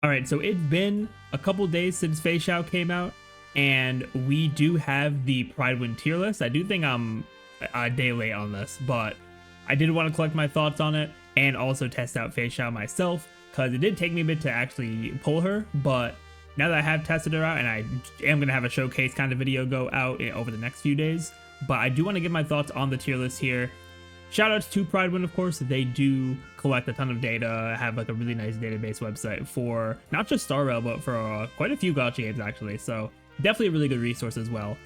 All right, so it's been a couple days since Feixiao came out, and we do have the Prydwen tier list. I do think I'm a day late on this, but I did want to collect my thoughts on it and also test out Feixiao myself, because it did take me a bit to actually pull her, but now that I have tested her out, and I am going to have a showcase kind of video go out over the next few days, but I do want to give my thoughts on the tier list here. Shoutouts to Prydwen, of course. They do collect a ton of data, have like a really nice database website for not just Star Rail, but for quite a few gacha games actually. So definitely a really good resource as well.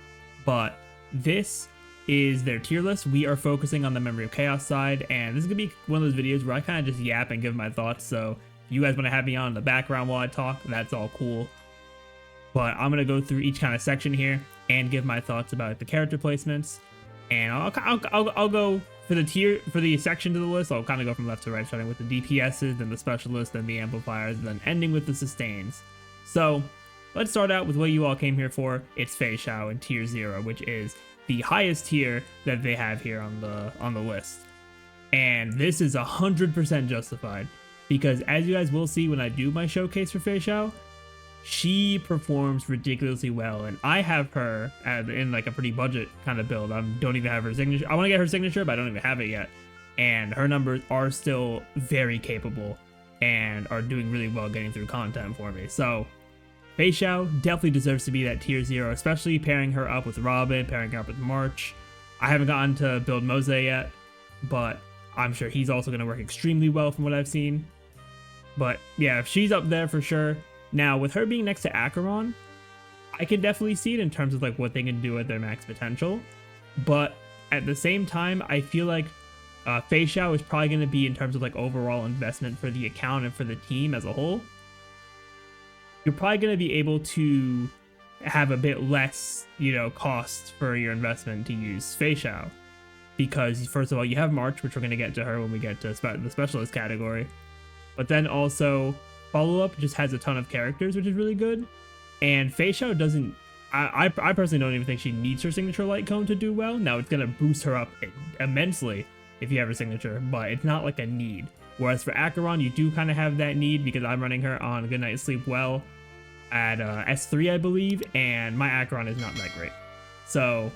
But this is their tier list. We are focusing on the Memory of Chaos side, and this is gonna be one of those videos where I kind of just yap and give my thoughts. So if you guys want to have me on in the background while I talk, that's all cool. But I'm gonna go through each kind of section here and give my thoughts about the character placements, and I'll go for the section to the list. I'll kind of go from left to right, starting with the DPSs, then the specialists, then the amplifiers, and then ending with the sustains. So let's start out with what you all came here for. It's Feixiao in tier 0, which is the highest tier that they have here on the list. And this is 100% justified, because as you guys will see when I do my showcase for Feixiao, she performs ridiculously well, and I have her in like a pretty budget kind of build. I don't even have her signature. I want to get her signature, but I don't even have it yet. And her numbers are still very capable and are doing really well getting through content for me. So Feixiao definitely deserves to be that tier 0, especially pairing her up with Robin, pairing her up with March. I haven't gotten to build Moze yet, but I'm sure he's also going to work extremely well from what I've seen. But yeah, she's up there for sure. Now, with her being next to Acheron, I can definitely see it in terms of like what they can do at their max potential. But at the same time, I feel like Feixiao is probably going to be, in terms of like overall investment for the account and for the team as a whole, you're probably going to be able to have a bit less, cost for your investment to use Feixiao. Because first of all, you have March, which we're going to get to her when we get to the specialist category. But then also, Follow-Up just has a ton of characters, which is really good. And Feixiao doesn't... I personally don't even think she needs her signature light cone to do well. Now, it's going to boost her up immensely if you have her signature, but it's not like a need. Whereas for Acheron, you do kind of have that need, because I'm running her on Good Night Sleep Well at S3, I believe, and my Acheron is not that great. So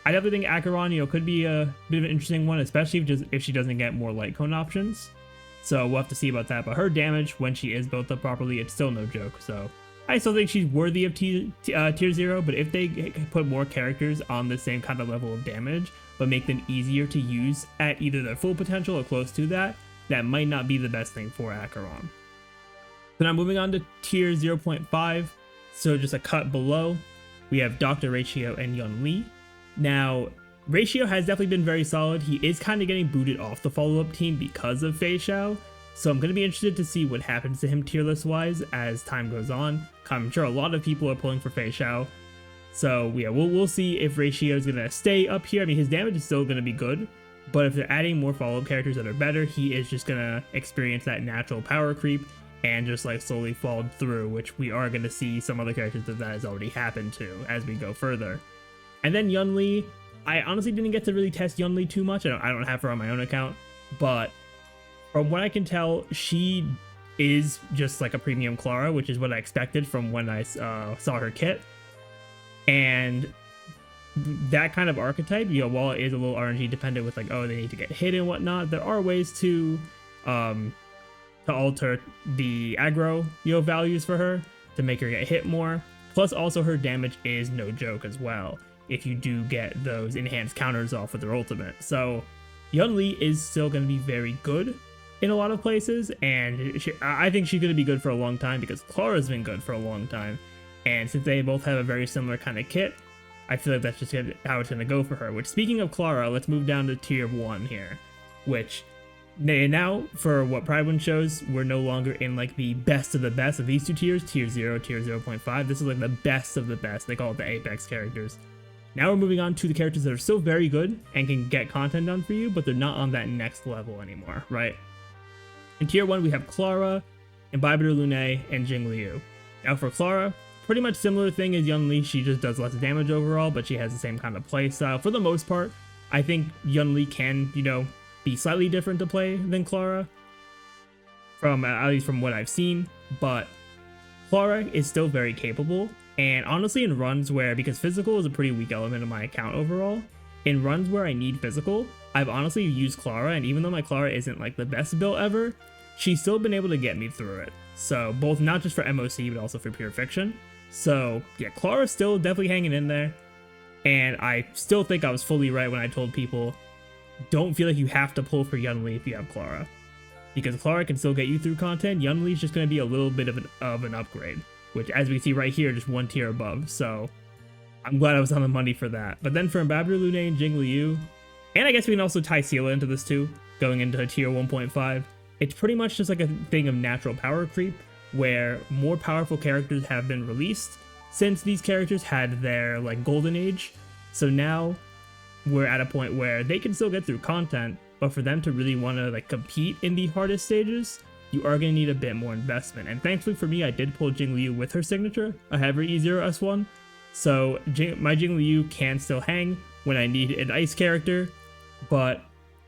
I definitely think Acheron, could be a bit of an interesting one, especially if she doesn't get more light cone options. So we'll have to see about that. But her damage, when she is built up properly, it's still no joke. So I still think she's worthy of tier 0. But if they put more characters on the same kind of level of damage, but make them easier to use at either their full potential or close to that, that might not be the best thing for Acheron. So now moving on to tier 0.5. So just a cut below, we have Dr. Ratio and Yun Li. Now, Ratio has definitely been very solid. He is kind of getting booted off the follow-up team because of Feixiao, so I'm going to be interested to see what happens to him tier list wise as time goes on. I'm sure a lot of people are pulling for Feixiao, so yeah, we'll see if Ratio is going to stay up here. I mean, his damage is still going to be good, but if they're adding more follow-up characters that are better, he is just going to experience that natural power creep and just like slowly fall through, which we are going to see some other characters that has already happened to as we go further. And then Yun Li, I honestly didn't get to really test Yun Li too much. I don't have her on my own account, but from what I can tell, she is just like a premium Clara, which is what I expected from when I saw her kit. And that kind of archetype, while it is a little RNG dependent with like, oh, they need to get hit and whatnot, there are ways to alter the aggro values for her to make her get hit more. Plus, also her damage is no joke as well, if you do get those enhanced counters off with their ultimate. So Yun Li is still going to be very good in a lot of places, and I think she's going to be good for a long time, because Clara's been good for a long time. And since they both have a very similar kind of kit, I feel like that's just how it's going to go for her. Which, speaking of Clara, let's move down to tier 1 here, which now, for what Prydwen shows, we're no longer in like the best of the best of these two tiers, tier 0, tier 0.5. This is like the best of the best. They call it the Apex characters. Now we're moving on to the characters that are still very good and can get content done for you, but they're not on that next level anymore, right? In tier 1, we have Clara, Imbibitor Lune, and Jing Liu. Now for Clara, pretty much similar thing as Yun Li. She just does less damage overall, but she has the same kind of play style. For the most part, I think Yun Li can, be slightly different to play than Clara, at least from what I've seen, but Clara is still very capable, and honestly in runs where, because physical is a pretty weak element of my account overall, in runs where I need physical, I've honestly used Clara, and even though my Clara isn't like the best build ever, she's still been able to get me through it. So both not just for MOC, but also for pure fiction. So yeah, Clara's still definitely hanging in there, and I still think I was fully right when I told people, don't feel like you have to pull for Yunli if you have Clara. Because Clara can still get you through content, Yunli's just going to be a little bit of an upgrade, which as we can see right here, just one tier above, so I'm glad I was on the money for that. But then for Embabber Lune and Jing Liu, and I guess we can also tie Seela into this too, going into tier 1.5, it's pretty much just like a thing of natural power creep, where more powerful characters have been released since these characters had their like golden age. So now we're at a point where they can still get through content, but for them to really want to like compete in the hardest stages, you are going to need a bit more investment. And thankfully for me, I did pull Jing Liu with her signature. I have her E0 S1, so my Jing Liu can still hang when I need an ice character, but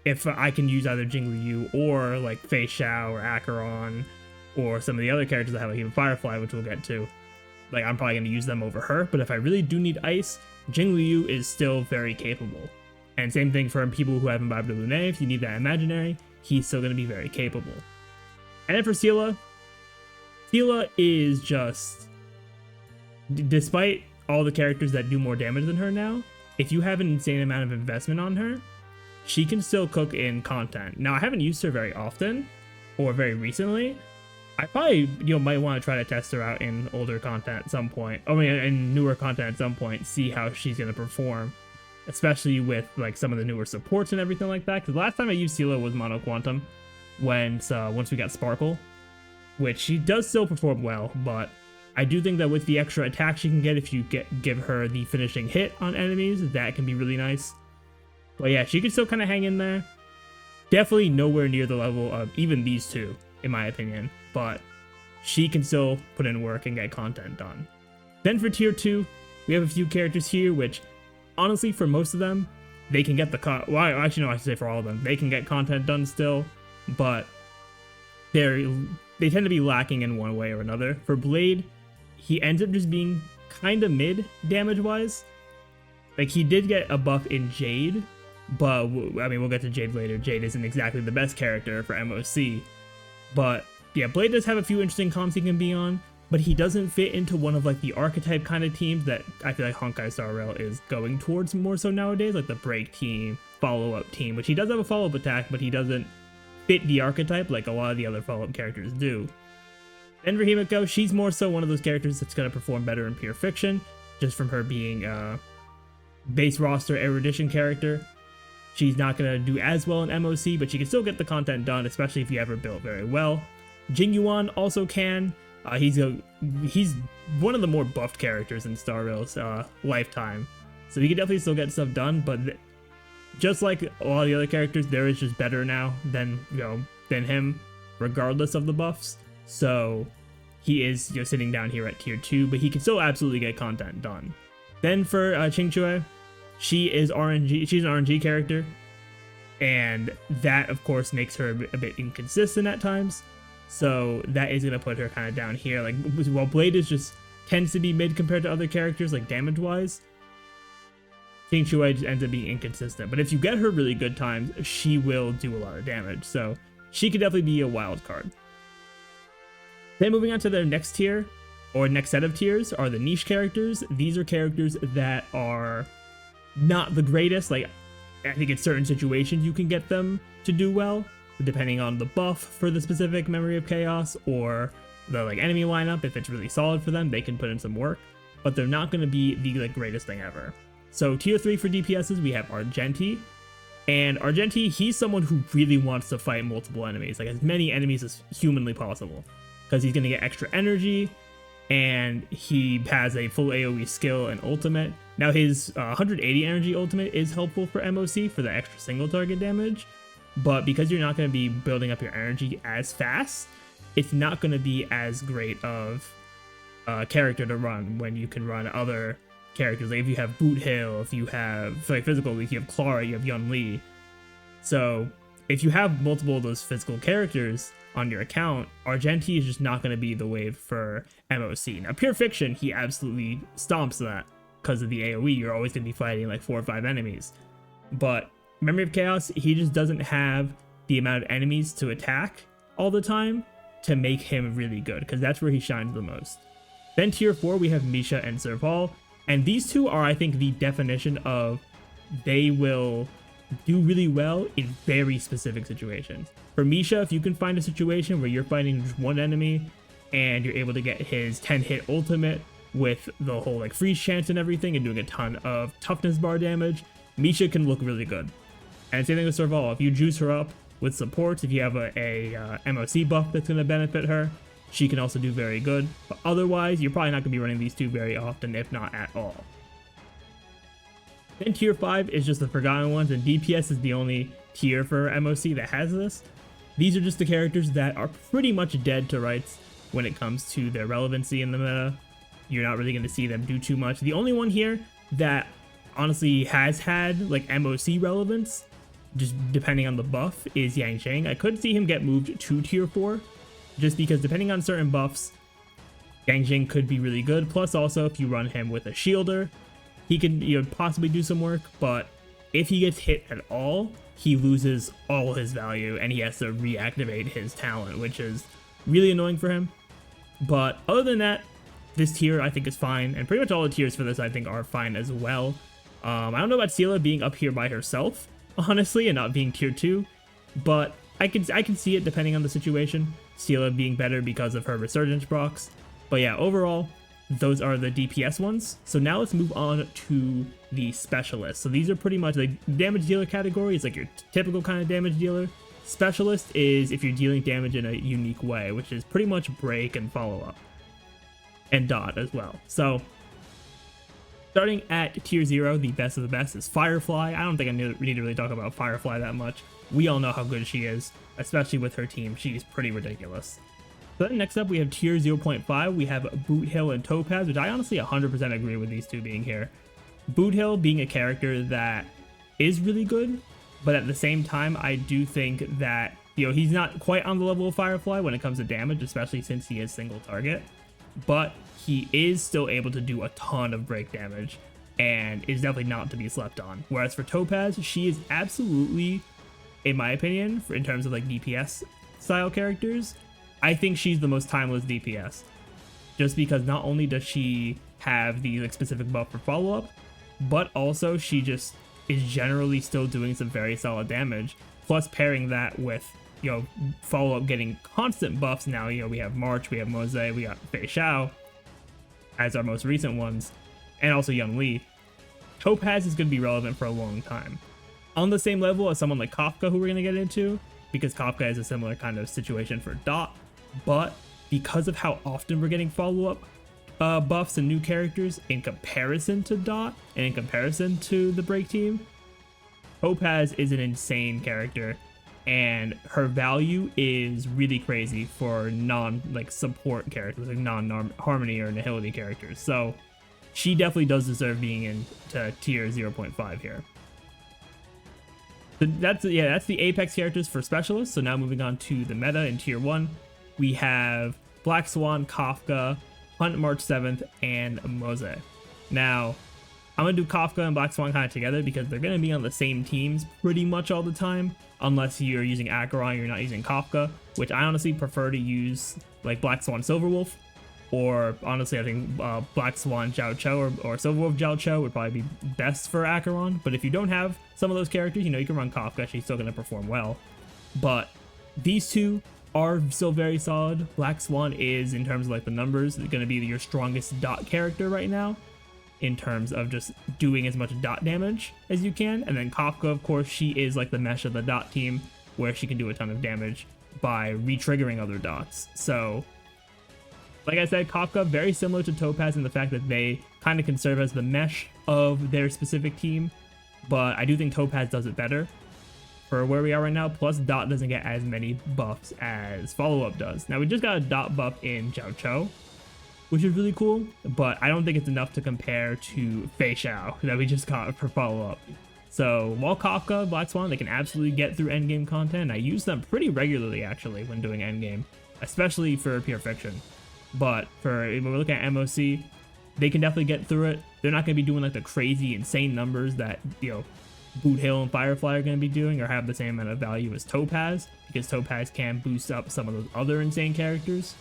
if I can use either Jing Liu or like Feixiao or Acheron or some of the other characters I have, like even Firefly, which we'll get to, like I'm probably going to use them over her. But if I really do need ice, Jing Liu is still very capable. And same thing for people who have Embabber Lune. If you need that imaginary, he's still going to be very capable. And then for Seela is just, despite all the characters that do more damage than her now, if you have an insane amount of investment on her, she can still cook in content. Now, I haven't used her very often or very recently. I probably might want to try to test her out in older content at some point. I mean, in newer content at some point, see how she's going to perform, especially with like some of the newer supports and everything like that. Because last time I used Seela was Mono Quantum, once we got Sparkle, which she does still perform well, but I do think that with the extra attack she can get if you give her the finishing hit on enemies, that can be really nice. But yeah, she can still kind of hang in there. Definitely nowhere near the level of even these two, in my opinion, but she can still put in work and get content done. Then for tier 2, we have a few characters here, which honestly, for most of them, they can get well, actually no, I should say for all of them, they can get content done still, but they tend to be lacking in one way or another. For Blade, he ends up just being kind of mid damage-wise. Like, he did get a buff in Jade, but, I mean, we'll get to Jade later. Jade isn't exactly the best character for MOC, but yeah, Blade does have a few interesting comps he can be on, but he doesn't fit into one of like the archetype kind of teams that I feel like Honkai Star Rail is going towards more so nowadays, like the break team, follow-up team, which he does have a follow-up attack, but he doesn't fit the archetype like a lot of the other follow-up characters do. Then for Himiko, she's more so one of those characters that's going to perform better in pure fiction, just from her being a base roster erudition character. She's not going to do as well in MOC, but she can still get the content done, especially if you have her built very well. Jing Yuan also can. He's one of the more buffed characters in Star Rail's lifetime, so he can definitely still get stuff done. But just like a lot of the other characters, there is just better now than him, regardless of the buffs. So he is sitting down here at tier 2, but he can still absolutely get content done. Then for Qingque, she's an RNG character, and that of course makes her a bit inconsistent at times. So that is going to put her kind of down here. Like, while Blade tends to be mid compared to other characters, like damage-wise, Qingque just ends up being inconsistent. But if you get her really good times, she will do a lot of damage. So she could definitely be a wild card. Then moving on to their next tier, or next set of tiers, are the niche characters. These are characters that are not the greatest. Like, I think in certain situations you can get them to do well, depending on the buff for the specific Memory of Chaos or the enemy lineup. If it's really solid for them, they can put in some work, but they're not going to be the greatest thing ever. So tier 3 for DPSs, we have Argenti, and Argenti, he's someone who really wants to fight multiple enemies, like as many enemies as humanly possible, because he's going to get extra energy, and he has a full AoE skill and ultimate. Now his 180 energy ultimate is helpful for MOC for the extra single target damage, but because you're not going to be building up your energy as fast, it's not going to be as great of a character to run when you can run other characters. Like if you have Boot Hill, if you have physical, like you have Clara, you have Yunli. So if you have multiple of those physical characters on your account, Argenti is just not going to be the wave for MOC. Now, Pure Fiction, he absolutely stomps that because of the AoE. You're always going to be fighting like 4 or 5 enemies. But Memory of Chaos, he just doesn't have the amount of enemies to attack all the time to make him really good, because that's where he shines the most. Then tier 4, we have Misha and Serval, and these two are, I think, the definition of they will do really well in very specific situations. For Misha, if you can find a situation where you're fighting just one enemy and you're able to get his 10-hit ultimate with the whole like freeze chance and everything and doing a ton of toughness bar damage, Misha can look really good. And same thing with Serval. If you juice her up with supports, if you have a MOC buff that's going to benefit her, she can also do very good. But otherwise, you're probably not going to be running these two very often, if not at all. Then tier 5 is just the Forgotten Ones, and DPS is the only tier for MOC that has this. These are just the characters that are pretty much dead to rights when it comes to their relevancy in the meta. You're not really going to see them do too much. The only one here that honestly has had like MOC relevance, just depending on the buff, is Yang Sheng. I could see him get moved to tier 4, just because depending on certain buffs, Yang Sheng could be really good. Plus also, if you run him with a shielder, he can possibly do some work, but if he gets hit at all, he loses all his value and he has to reactivate his talent, which is really annoying for him. But other than that, this tier I think is fine, and pretty much all the tiers for this I think are fine as well. I don't know about Seela being up here by herself, honestly, and not being tier 2, but I can see it depending on the situation. Seela being better because of her resurgence procs. But yeah, overall, those are the DPS ones. So now let's move on to the specialists. So these are pretty much like damage dealer category. It's like your typical kind of damage dealer. Specialist is if you're dealing damage in a unique way, which is pretty much break and follow up. And dot as well. So starting at tier 0, the best of the best is Firefly. I don't think I need to really talk about Firefly that much. We all know how good she is, especially with her team. She's pretty ridiculous. So then next up we have tier 0.5. We have Boot Hill and Topaz, which I honestly 100% agree with these two being here. Boot Hill being a character that is really good, but at the same time I do think that he's not quite on the level of Firefly when it comes to damage, especially since he is single target. But he is still able to do a ton of break damage and is definitely not to be slept on. Whereas for Topaz, she is absolutely, in my opinion, in terms of like DPS style characters, I think she's the most timeless DPS. Just because not only does she have the like specific buff for follow-up, but also she just is generally still doing some very solid damage. Plus pairing that with follow-up getting constant buffs now. We have March, we have Moze, we got Feixiao as our most recent ones, and also Young Li. Topaz is going to be relevant for a long time. On the same level as someone like Kafka, who we're going to get into, because Kafka is a similar kind of situation for Dot, but because of how often we're getting follow-up buffs and new characters in comparison to Dot, and in comparison to the break team, Topaz is an insane character. And her value is really crazy for support characters, like non-harmony or nihility characters. So she definitely does deserve being into tier 0.5 here. So that's the Apex characters for specialists. So now moving on to the meta in tier 1, we have Black Swan, Kafka, Hunt March 7th, and Moze. Now, I'm going to do Kafka and Black Swan kind of together because they're going to be on the same teams pretty much all the time. Unless you're using Acheron, you're not using Kafka, which I honestly prefer to use like Black Swan Silverwolf, or honestly I think Black Swan Zhao Cho or Silverwolf Zhao Cho would probably be best for Acheron. But if you don't have some of those characters, you can run Kafka, she's still going to perform well. But these two are still very solid. Black Swan is, in terms of like the numbers, going to be your strongest dot character right now, in terms of just doing as much dot damage as you can. And then Kafka, of course, she is like the mesh of the dot team, where she can do a ton of damage by re-triggering other dots. So like I said, Kafka very similar to Topaz in the fact that they kind of can serve as the mesh of their specific team, but I do think Topaz does it better for where we are right now. Plus dot doesn't get as many buffs as follow-up does. Now we just got a dot buff in Zhao Cho, which is really cool, but I don't think it's enough to compare to Feixiao that we just got for follow-up. So while Kafka, Black Swan, they can absolutely get through endgame content. I use them pretty regularly actually when doing endgame, especially for Pure Fiction. But when we're looking at MOC, they can definitely get through it. They're not going to be doing like the crazy, insane numbers that, you know, Boot Hill and Firefly are going to be doing, or have the same amount of value as Topaz, because Topaz can boost up some of those other insane characters.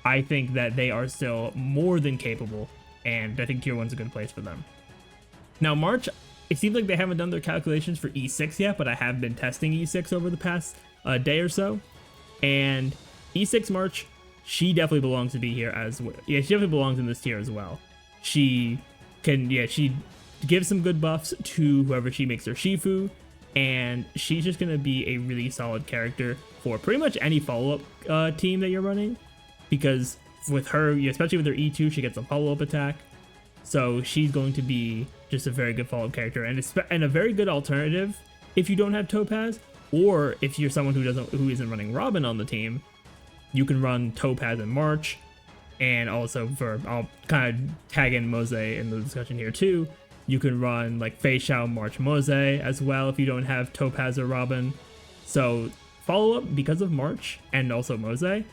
I think that they are still more than capable, and I think Tier 1's a good place for them. Now, March, it seems like they haven't done their calculations for E6 yet, but I have been testing E6 over the past day or so, and E6 March, she definitely belongs to be here as well. Yeah, she definitely belongs in this tier as well. She gives some good buffs to whoever she makes her Shifu, and she's just going to be a really solid character for pretty much any follow-up team that you're running, because with her, especially with her E2, she gets a follow-up attack, so she's going to be just a very good follow-up character, and a very good alternative if you don't have Topaz, or if you're someone who isn't running Robin on the team. You can run Topaz and March, and also I'll kind of tag in Moze in the discussion here too. You can run like Feixiao, March, Moze as well if you don't have Topaz or Robin. So follow up, because of March and also Moze,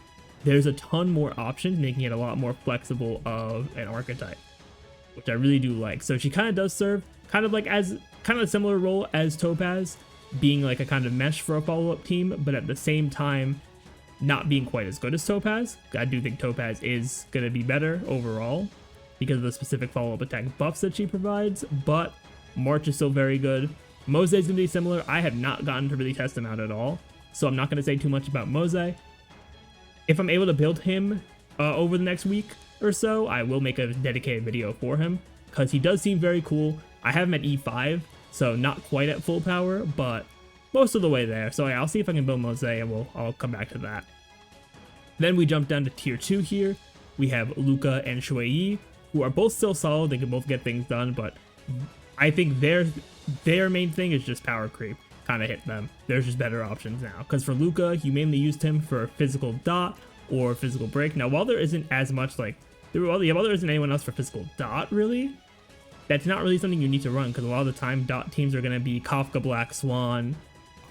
there's a ton more options, making it a lot more flexible of an archetype, which I really do like. So she kind of does serve kind of a similar role as Topaz, being like a kind of mesh for a follow-up team, but at the same time not being quite as good as Topaz. I do think Topaz is going to be better overall because of the specific follow-up attack buffs that she provides, but March is still very good. Moze is going to be similar. I have not gotten to really test him out at all, so I'm not going to say too much about Moze. If I'm able to build him over the next week or so, I will make a dedicated video for him, because he does seem very cool. I have him at E5, so not quite at full power, but most of the way there. So yeah, I'll see if I can build Moze, and I'll come back to that. Then we jump down to tier 2 here. We have Luca and Shui Yi, who are both still solid. They can both get things done, but I think their main thing is just power creep. Kind of hit them. There's just better options now. Because for Luca, you mainly used him for physical dot or physical break. Now, while there isn't as much while there isn't anyone else for physical dot really, that's not really something you need to run, because a lot of the time dot teams are going to be Kafka, Black Swan,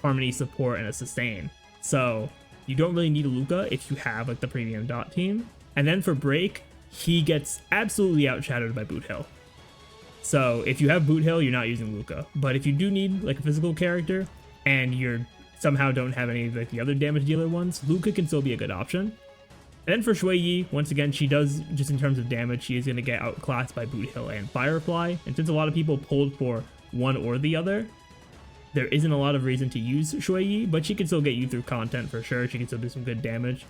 Harmony support, and a sustain. So you don't really need a Luca if you have like the premium dot team. And then for break, he gets absolutely outshadowed by Boot Hill. So if you have Boot Hill, you're not using Luca. But if you do need like a physical character and you're somehow don't have any of like the other damage dealer ones, Luca can still be a good option. And then for Shui Yi, once again, she does, just in terms of damage, she is going to get outclassed by Boot Hill and Firefly. And since a lot of people pulled for one or the other, there isn't a lot of reason to use Shui Yi, but she can still get you through content for sure. She can still do some good damage.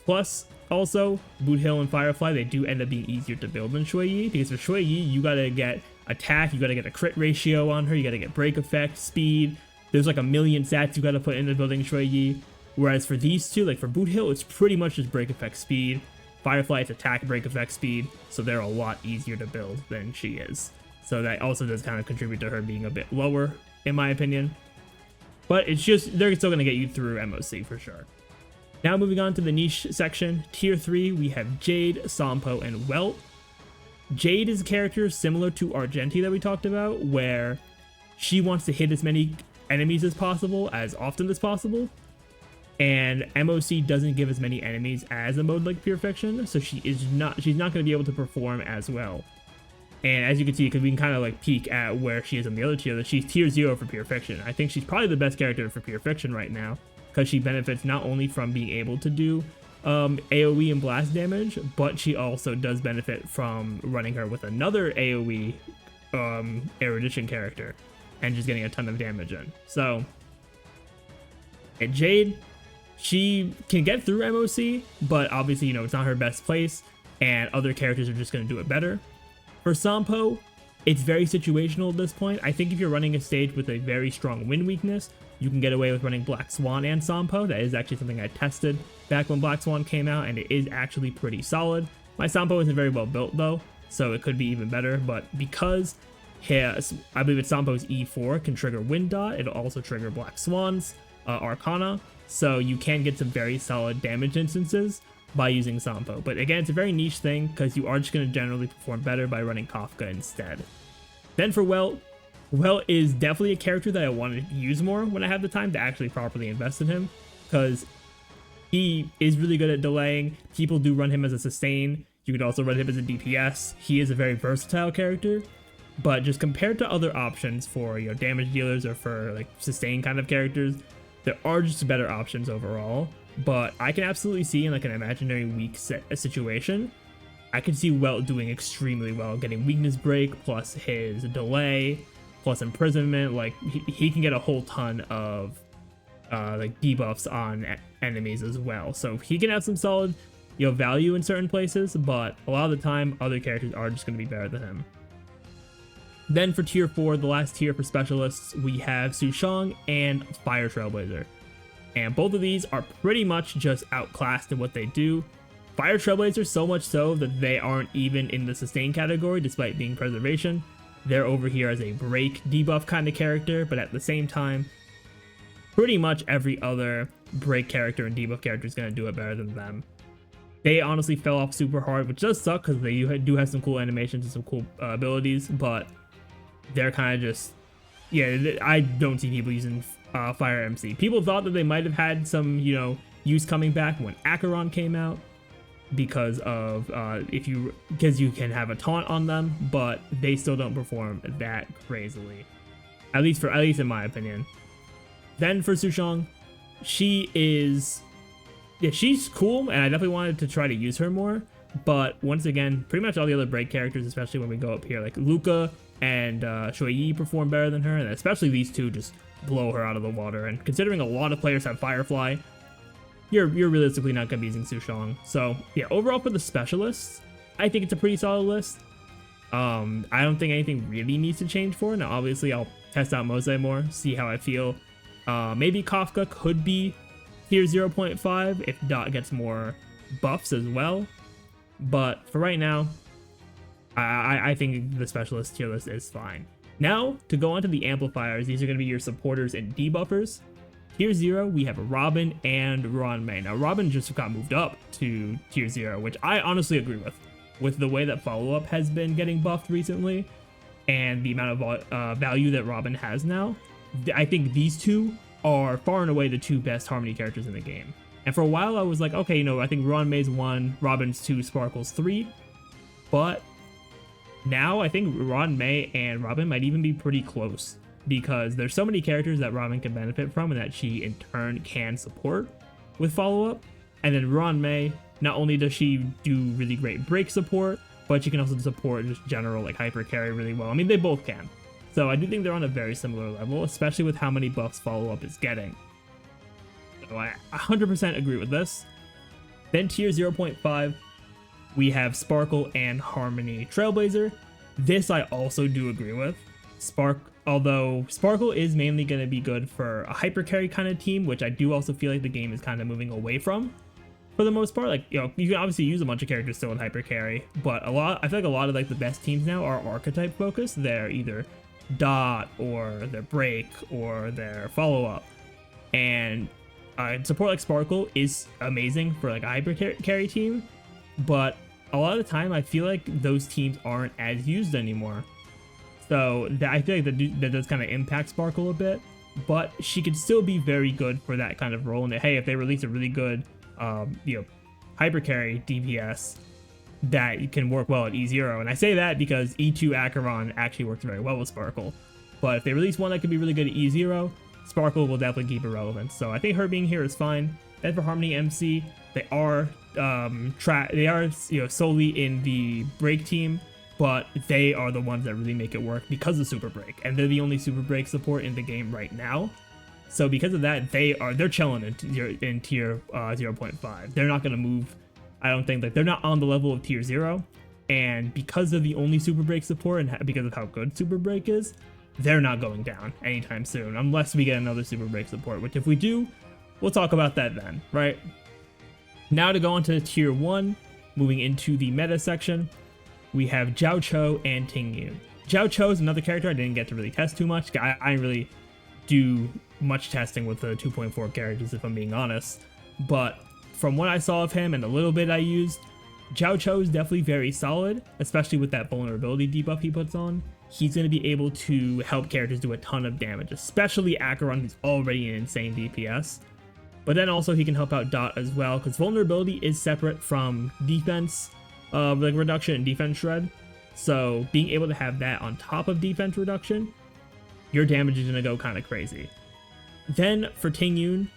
Plus, also, Boot Hill and Firefly, they do end up being easier to build than Shui Yi, because for Shui Yi, you gotta get attack, you gotta get a crit ratio on her, you gotta get break effect, speed. There's like a million stats you gotta put into building Shui Yi. Whereas for these two, like for Boot Hill, it's pretty much just break effect speed. Firefly, it's attack, break effect speed, so they're a lot easier to build than she is. So that also does kind of contribute to her being a bit lower, in my opinion. But it's just, they're still gonna get you through MOC for sure. Now moving on to the niche section, tier 3, we have Jade, Sampo, and Welt. Jade is a character similar to Argenti that we talked about, where she wants to hit as many enemies as possible, as often as possible, and MOC doesn't give as many enemies as a mode like Pure Fiction, so she's not going to be able to perform as well. And as you can see, because we can kind of like peek at where she is on the other tier, that she's tier 0 for Pure Fiction. I think she's probably the best character for Pure Fiction right now, because she benefits not only from being able to do AoE and blast damage, but she also does benefit from running her with another AoE erudition character and just getting a ton of damage in. So, at Jade, she can get through MOC, but obviously, it's not her best place, and other characters are just going to do it better. For Sampo, it's very situational at this point. I think if you're running a stage with a very strong win weakness, you can get away with running Black Swan and Sampo. That is actually something I tested back when Black Swan came out, and it is actually pretty solid. My Sampo isn't very well built though, so it could be even better, but because I believe it's Sampo's E4 can trigger Wind Dot, it'll also trigger Black Swan's Arcana, so you can get some very solid damage instances by using Sampo. But again, it's a very niche thing, because you are just going to generally perform better by running Kafka instead. Then for Welt, Well is definitely a character that I want to use more when I have the time to actually properly invest in him, because he is really good at delaying. People do run him as a sustain. You could also run him as a DPS. He is a very versatile character, but just compared to other options for, you know, damage dealers or for like sustain kind of characters, there are just better options overall. But I can absolutely see in like an imaginary weak situation, I can see Welt doing extremely well, getting weakness break plus his delay plus imprisonment. Like he can get a whole ton of like debuffs on enemies as well. So he can have some solid, you know, value in certain places, but a lot of the time other characters are just going to be better than him. Then for tier 4, the last tier for specialists, we have Sushang and Fire Trailblazer. And both of these are pretty much just outclassed in what they do. Fire Trailblazer so much so that they aren't even in the sustain category despite being preservation. They're over here as a break debuff kind of character, but at the same time, pretty much every other break character and debuff character is going to do it better than them. They honestly fell off super hard, which does suck because they do have some cool animations and some cool abilities, but they're kind of just, yeah, I don't see people using Fire MC. People thought that they might have had some, you know, use coming back when Acheron came out because of because you can have a taunt on them, but they still don't perform that crazily, at least in my opinion. Then for Sushang, she is, yeah, she's cool, and I definitely wanted to try to use her more. But once again, pretty much all the other break characters, especially when we go up here, like Luca and Shuiyi perform better than her, and especially these two just blow her out of the water. And considering a lot of players have Firefly, you're realistically not going to be using Sushang. So yeah, overall for the specialists, I think it's a pretty solid list. I don't think anything really needs to change for it. Now obviously I'll test out Moze more, see how I feel. Maybe Kafka could be tier 0.5 if Dot gets more buffs as well. But for right now, I think the specialist tier list is fine. Now, to go on to the amplifiers, these are going to be your supporters and debuffers. Tier 0, we have Robin and Ruanmei. Now, Robin just got moved up to tier 0, which I honestly agree with. With the way that follow-up has been getting buffed recently, and the amount of value that Robin has now, I think these two are far and away the two best Harmony characters in the game. And for a while, I was like, okay, you know, I think Ruanmei's 1, Robin's 2, Sparkle's 3. But now I think Ruanmei and Robin might even be pretty close, because there's so many characters that Robin can benefit from and that she in turn can support with follow-up. And then Ruanmei, not only does she do really great break support, but she can also support just general like hyper carry really well. I mean, they both can. So I do think they're on a very similar level, especially with how many buffs follow-up is getting. So I 100% agree with this. Then tier 0.5, we have Sparkle and Harmony Trailblazer. This I also do agree with. Although Sparkle is mainly going to be good for a hyper carry kind of team, which I do also feel like the game is kind of moving away from for the most part. Like, you know, you can obviously use a bunch of characters still in hyper carry, but I feel like a lot of like the best teams now are archetype focused. They're either Dot or their break or their follow-up, and support like Sparkle is amazing for like a hyper carry team, but a lot of the time I feel like those teams aren't as used anymore. So I feel like that does kind of impact Sparkle a bit, but she could still be very good for that kind of role. And hey, if they release a really good, you know, hyper carry DPS that can work well at E0, and I say that because E2 Acheron actually works very well with Sparkle, but if they release one that could be really good at E0, Sparkle will definitely keep her relevant. So I think her being here is fine. Then for Harmony MC, they are you know, solely in the break team, but they are the ones that really make it work because of Super Break, and they're the only Super Break support in the game right now. So because of that, they're chilling in tier 0.5. They're not gonna move. I don't think that they're not on the level of tier 0, and because of the only Super Break support and because of how good Super Break is, they're not going down anytime soon unless we get another Super Break support, which if we do, we'll talk about that then, right? Now to go on to tier 1, moving into the meta section, we have Zhao Cho and Ting Yun. Zhao Cho is another character I didn't get to really test too much. I didn't really do much testing with the 2.4 characters, if I'm being honest, but from what I saw of him and the little bit I used, Zhao Cho is definitely very solid, especially with that vulnerability debuff he puts on. He's going to be able to help characters do a ton of damage, especially Acheron, who's already an insane DPS. But then also he can help out Dot as well, because vulnerability is separate from defense, like reduction and defense shred. So being able to have that on top of defense reduction, your damage is going to go kind of crazy. Then for Ting Yun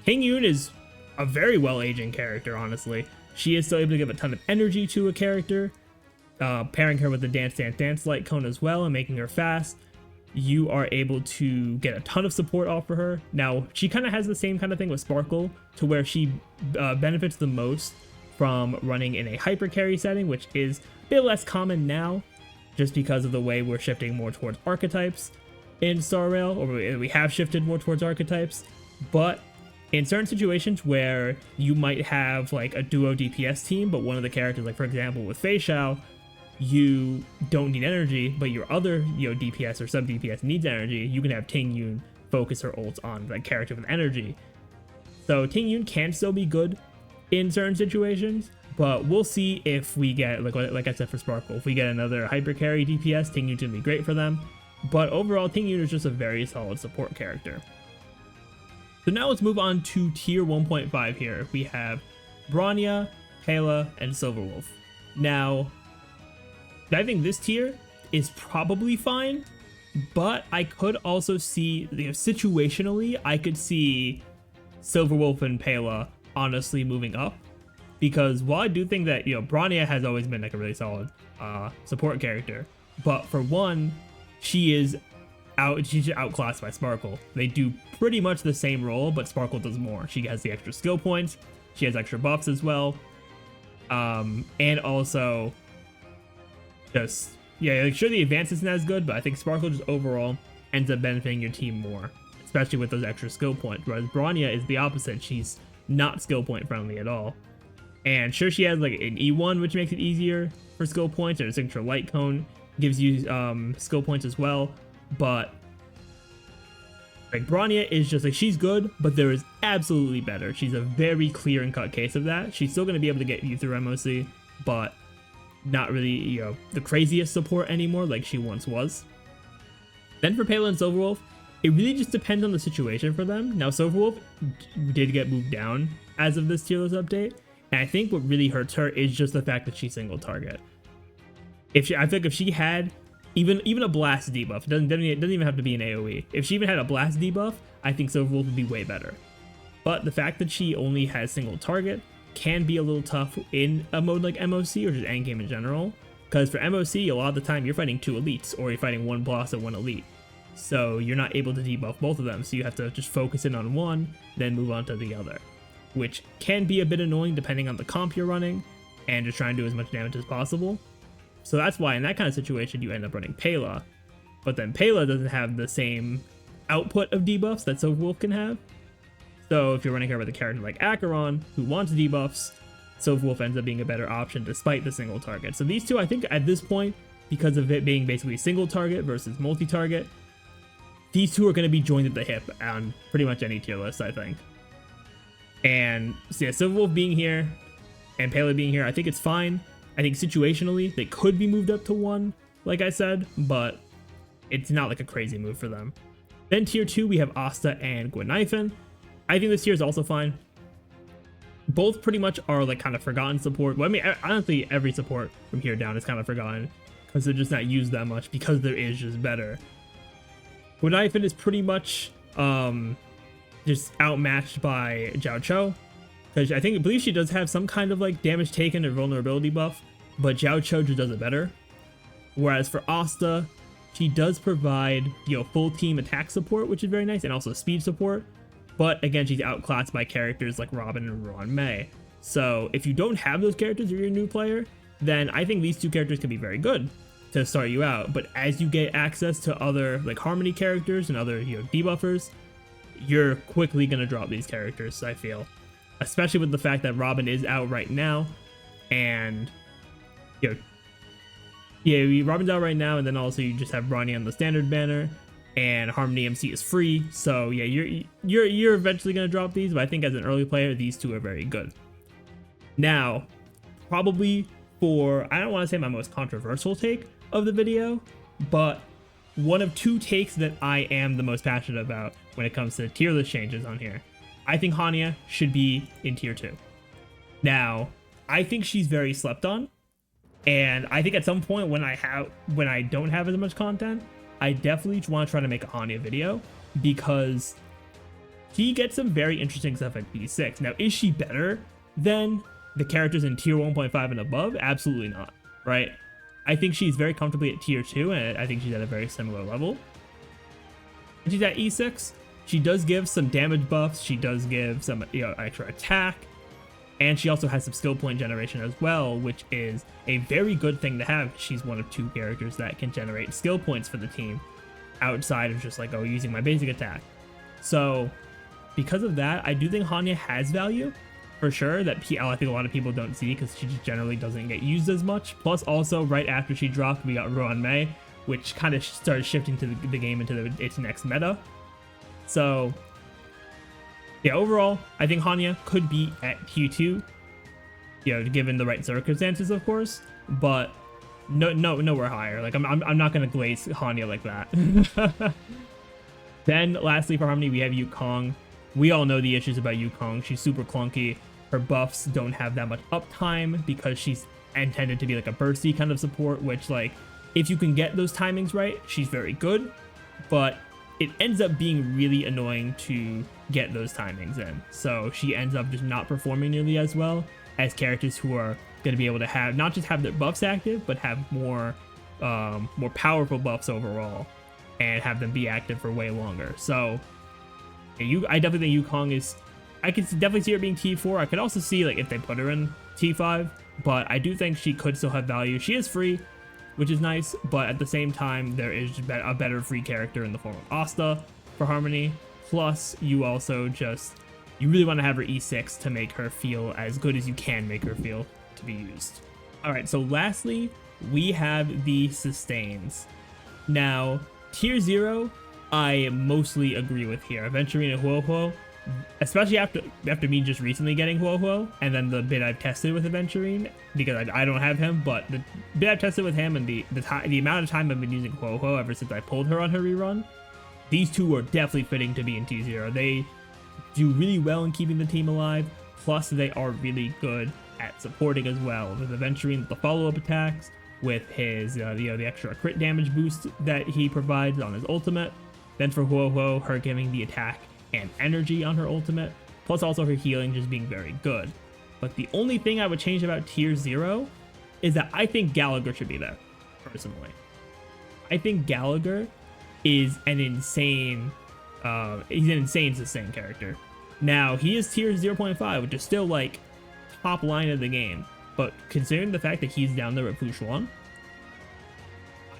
is a very well-aging character, honestly. She is still able to give a ton of energy to a character, pairing her with the Dance Dance Dance light cone as well and making her fast. You are able to get a ton of support off of her. Now, she kind of has the same kind of thing with Sparkle, to where she benefits the most from running in a hyper carry setting, which is a bit less common now, just because of the way we're shifting more towards archetypes in Star Rail, or we have shifted more towards archetypes. But in certain situations where you might have like a duo DPS team, but one of the characters, like for example with Feixiao, you don't need energy, but your other DPS or sub DPS needs energy, you can have Ting Yun focus her ults on that character with energy. So Ting Yun can still be good in certain situations, but we'll see if we get, like I said for Sparkle, if we get another hyper carry DPS, Ting Yun's gonna be great for them. But overall, Ting Yun is just a very solid support character. So now let's move on to tier 1.5 here. We have Bronya, Pela, and Silverwolf. Now, I think this tier is probably fine, but I could also see, situationally, I could see Silverwolf and Pela honestly moving up. Because while I do think that, Bronya has always been like a really solid support character, but for one, she's outclassed by Sparkle. They do pretty much the same role, but Sparkle does more. She has the extra skill points, she has extra buffs as well, and also just, sure, the advance isn't as good, but I think Sparkle just overall ends up benefiting your team more, especially with those extra skill points, whereas Bronya is the opposite. She's not skill point friendly at all. And sure, she has like an E1, which makes it easier for skill points, and a signature light cone gives you skill points as well, but like Bronya is just like, she's good, but there is absolutely better. She's a very clear and cut case of that. She's still going to be able to get you through MOC, but not really, the craziest support anymore like she once was. Then for Pela and Silverwolf, it really just depends on the situation for them. Now, Silverwolf did get moved down as of this tier list update, and I think what really hurts her is just the fact that she's single target. I think if she had even a blast debuff, it doesn't even have to be an AoE. If she even had a blast debuff, I think Silverwolf would be way better. But the fact that she only has single target can be a little tough in a mode like MOC or just endgame in general. Because for MOC, a lot of the time you're fighting two elites, or you're fighting one boss and one elite. So you're not able to debuff both of them, so you have to just focus in on one, then move on to the other. Which can be a bit annoying depending on the comp you're running, and just trying to do as much damage as possible. So that's why in that kind of situation you end up running Pela. But then Pela doesn't have the same output of debuffs that Silverwolf can have. So if you're running her with a character like Acheron, who wants debuffs, Silverwolf ends up being a better option despite the single target. So these two, I think at this point, because of it being basically single target versus multi-target, these two are going to be joined at the hip on pretty much any tier list, I think. And so yeah, Silverwolf being here and Pela being here, I think it's fine. I think situationally, they could be moved up to 1, like I said, but it's not like a crazy move for them. Then tier 2, we have Asta and Gwenaifen. I think this tier is also fine. Both pretty much are like kind of forgotten support. Well, I mean, honestly, every support from here down is kind of forgotten because they're just not used that much because there is just better. Gwenaifen is pretty much just outmatched by Zhao Cho. Because I believe she does have some kind of like damage taken or vulnerability buff, but Zhao Cho just does it better. Whereas for Asta, she does provide, full team attack support, which is very nice, and also speed support. But again, she's outclassed by characters like Robin and Ruan Mei. So if you don't have those characters or you're a new player, then I think these two characters can be very good to start you out. But as you get access to other like Harmony characters and other debuffers, you're quickly gonna drop these characters, I feel. Especially with the fact that Robin is out right now, and Robin's out right now, and then also you just have Bronya on the standard banner, and Harmony MC is free. So yeah, you're eventually gonna drop these, but I think as an early player, these two are very good. Now, probably for, I don't want to say my most controversial take of the video, but one of two takes that I am the most passionate about when it comes to tier list changes on here. I think Hanya should be in tier 2. Now, I think she's very slept on, and I think at some point when I don't have as much content, I definitely want to try to make a Hanya video, because she gets some very interesting stuff at B6. Now, is she better than the characters in tier 1.5 and above? Absolutely not, right? I think she's very comfortably at tier 2, and I think she's at a very similar level. When she's at E6, she does give some damage buffs, she does give some extra attack, and she also has some skill point generation as well, which is a very good thing to have. She's one of 2 characters that can generate skill points for the team, outside of just like, oh, using my basic attack. So, because of that, I do think Hanya has value, for sure, that I think a lot of people don't see because she just generally doesn't get used as much. Plus, also, right after she dropped, we got Rohan Mei, which kind of started shifting to the game into its next meta. So, yeah, overall, I think Hanya could be at tier 2, given the right circumstances, of course, but nowhere higher. Like, I'm not gonna glaze Hanya like that. Then, lastly, for Harmony, we have Yukong. We all know the issues about Yukong. She's super clunky. Her buffs don't have that much uptime because she's intended to be like a bursty kind of support, which, like, if you can get those timings right, she's very good, but it ends up being really annoying to get those timings in. So she ends up just not performing nearly as well as characters who are going to be able to have, not just have their buffs active, but have more powerful buffs overall and have them be active for way longer. So I definitely think Yukong is, I could definitely see her being T4. I could also see, like, if they put her in T5, but I do think she could still have value. She is free, which is nice, but at the same time, there is a better free character in the form of Asta for Harmony. Plus, you also you really want to have her E6 to make her feel as good as you can make her feel to be used. Alright, so lastly, we have the sustains. Now, tier 0, I mostly agree with here. Aventurine and Huohuo, especially after me just recently getting Huohuo, and then the bit I've tested with Aventurine, because I don't have him, but the bit I've tested with him and the amount of time I've been using Huohuo ever since I pulled her on her rerun, these two are definitely fitting to be in T0. They do really well in keeping the team alive, plus they are really good at supporting as well. With Aventurine, the follow-up attacks, with his the extra crit damage boost that he provides on his ultimate. Then for Huohuo, her giving the attack and energy on her ultimate, plus also her healing just being very good. But the only thing I would change about tier 0 is that I think Gallagher should be there, personally. I think Gallagher is an insane, he's an insane sustain character. Now, he is tier 0.5, which is still, like, top line of the game. But considering the fact that he's down there at Fushuan,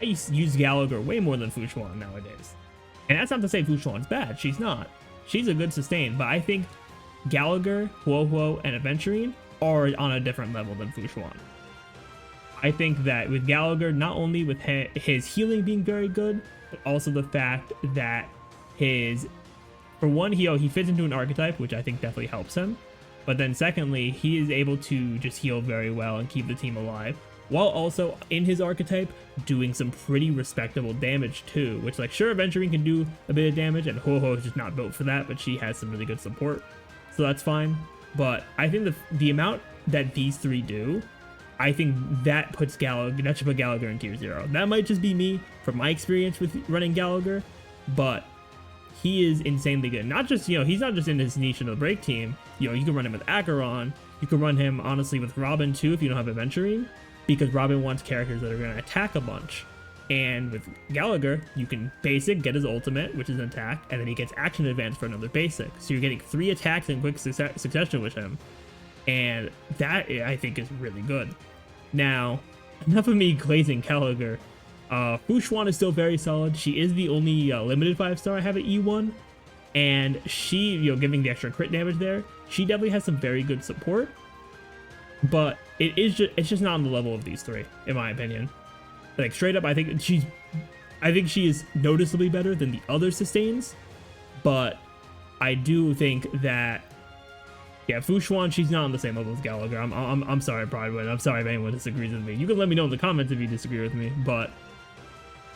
I use Gallagher way more than Fushuan nowadays. And that's not to say Fushuan's bad, she's not. She's a good sustain, but I think Gallagher, Huohuo, and Aventurine are on a different level than Fushuan. I think that with Gallagher, not only with his healing being very good, but also the fact that for one, he fits into an archetype, which I think definitely helps him. But then secondly, he is able to just heal very well and keep the team alive, while also in his archetype doing some pretty respectable damage too, which, like, sure, Aventurine can do a bit of damage, and Huohuo is just not built for that, but she has some really good support, so that's fine. But I think the amount that these three do, I think that should put Gallagher in tier 0. That might just be me from my experience with running Gallagher, but he is insanely good. Not just, he's not just in his niche in the break team. You can run him with Acheron. You can run him, honestly, with Robin too if you don't have Aventurine, because Robin wants characters that are going to attack a bunch. And with Gallagher, you can basic, get his ultimate, which is an attack, and then he gets action advance for another basic. So you're getting 3 attacks in quick succession with him. And that, I think, is really good. Now, enough of me glazing Gallagher. Fushuan is still very solid. She is the only limited 5-star I have at E1. And she, giving the extra crit damage there, she definitely has some very good support. But it's just not on the level of these three, in my opinion. Like, straight up, I think she is noticeably better than the other sustains. But I do think that Yeah, Fushuan, she's not on the same level as Gallagher. I'm sorry, Prydwen. I'm sorry if anyone disagrees with me. You can let me know in the comments if you disagree with me, but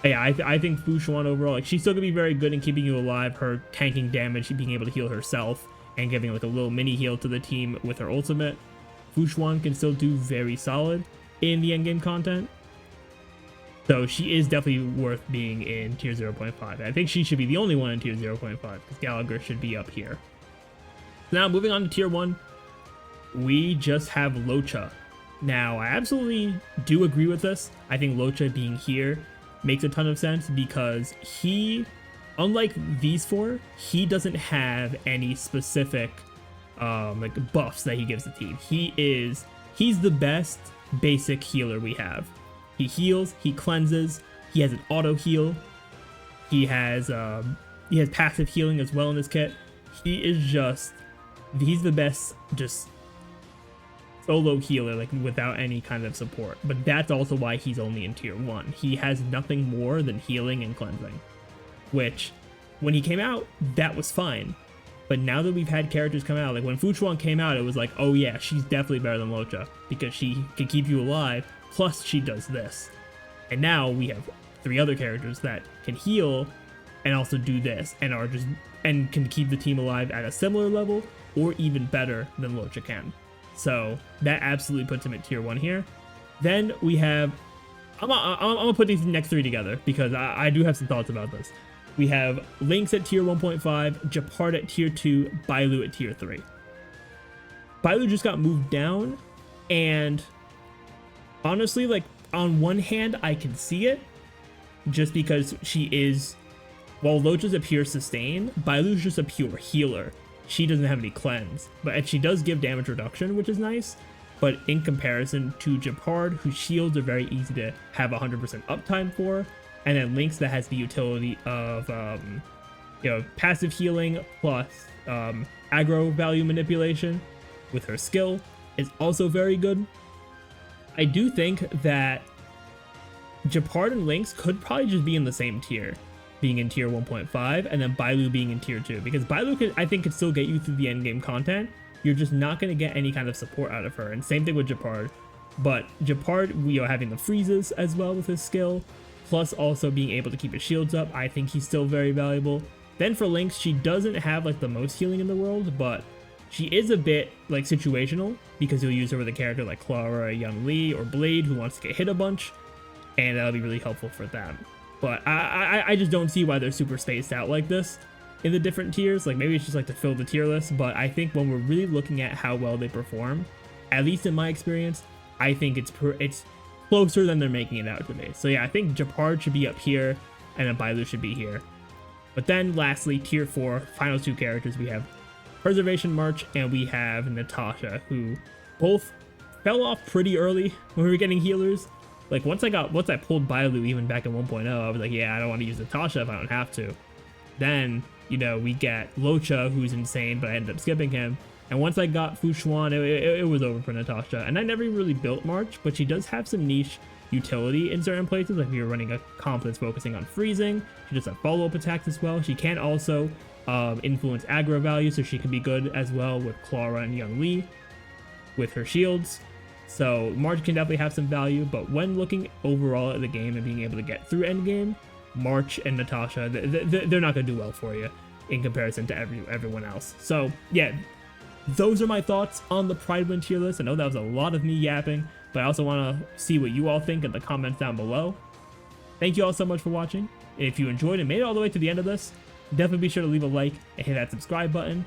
yeah, I think Fushuan overall, like, she's still gonna be very good in keeping you alive, her tanking damage, being able to heal herself, and giving like a little mini heal to the team with her ultimate. Fushuan can still do very solid in the endgame content. So she is definitely worth being in tier 0.5. I think she should be the only one in tier 0.5 because Gallagher should be up here. Now moving on to tier 1, we just have Locha. Now I absolutely do agree with this. I think Locha being here makes a ton of sense because he, unlike these four, he doesn't have any specific like buffs that he gives the team. He's the best basic healer we have. He heals, he cleanses, he has an auto heal, he has passive healing as well in his kit. He's the best just solo healer, like without any kind of support. But that's also why he's only in tier 1. He has nothing more than healing and cleansing, which when he came out, that was fine. But now that we've had characters come out, like when Fushuan came out, it was like, oh yeah, she's definitely better than Locha because she can keep you alive, plus she does this. And now we have 3 other characters that can heal and also do this and can keep the team alive at a similar level or even better than Locha can. So that absolutely puts him at tier 1 here. Then we have, I'm gonna put these next 3 together because I do have some thoughts about this. We have Lynx at tier 1.5, Gepard at tier 2, Bailu at tier 3. Bailu just got moved down, and honestly, like, on one hand, I can see it, just because she is, while Locha's a pure sustain, Bailu's just a pure healer. She doesn't have any cleanse, but she does give damage reduction, which is nice. But in comparison to Gepard, whose shields are very easy to have 100% uptime for, and then Lynx that has the utility of passive healing plus aggro value manipulation with her skill is also very good. I do think that Gepard and Lynx could probably just be in the same tier, being in tier 1.5, and then Bailu being in tier 2, because Bailu I think could still get you through the endgame content. You're just not going to get any kind of support out of her, and same thing with Gepard. But Gepard, we are having the freezes as well with his skill, plus also being able to keep his shields up. I think he's still very valuable. Then for Lynx, she doesn't have like the most healing in the world, but she is a bit like situational because you'll use her with a character like Clara, Young Lee, or Blade who wants to get hit a bunch, and that'll be really helpful for them. But I just don't see why they're super spaced out like this in the different tiers. Like maybe it's just like to fill the tier list, but I think when we're really looking at how well they perform, at least in my experience, I think it's closer than they're making it out to be. So yeah, I think Gepard should be up here, and then Bailu should be here. But then lastly, tier 4, final 2 characters, we have Preservation March and we have Natasha, who both fell off pretty early when we were getting healers. Like once I pulled Bailu even back in 1.0, I was like, yeah, I don't want to use Natasha if I don't have to. Then, we get Locha, who's insane, but I ended up skipping him. And once I got Fushuan, it was over for Natasha. And I never really built March, but she does have some niche utility in certain places. Like if you're running a comp that's focusing on freezing, she does have follow-up attacks as well. She can also influence aggro value, so she can be good as well with Clara and Young Lee with her shields. So March can definitely have some value, but when looking overall at the game and being able to get through endgame, March and Natasha, they're not going to do well for you in comparison to everyone else. So yeah, those are my thoughts on the Prydwen tier list. I know that was a lot of me yapping, but I also want to see what you all think in the comments down below. Thank you all so much for watching. If you enjoyed and made it all the way to the end of this, definitely be sure to leave a like and hit that subscribe button.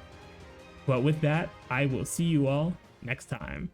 But with that, I will see you all next time.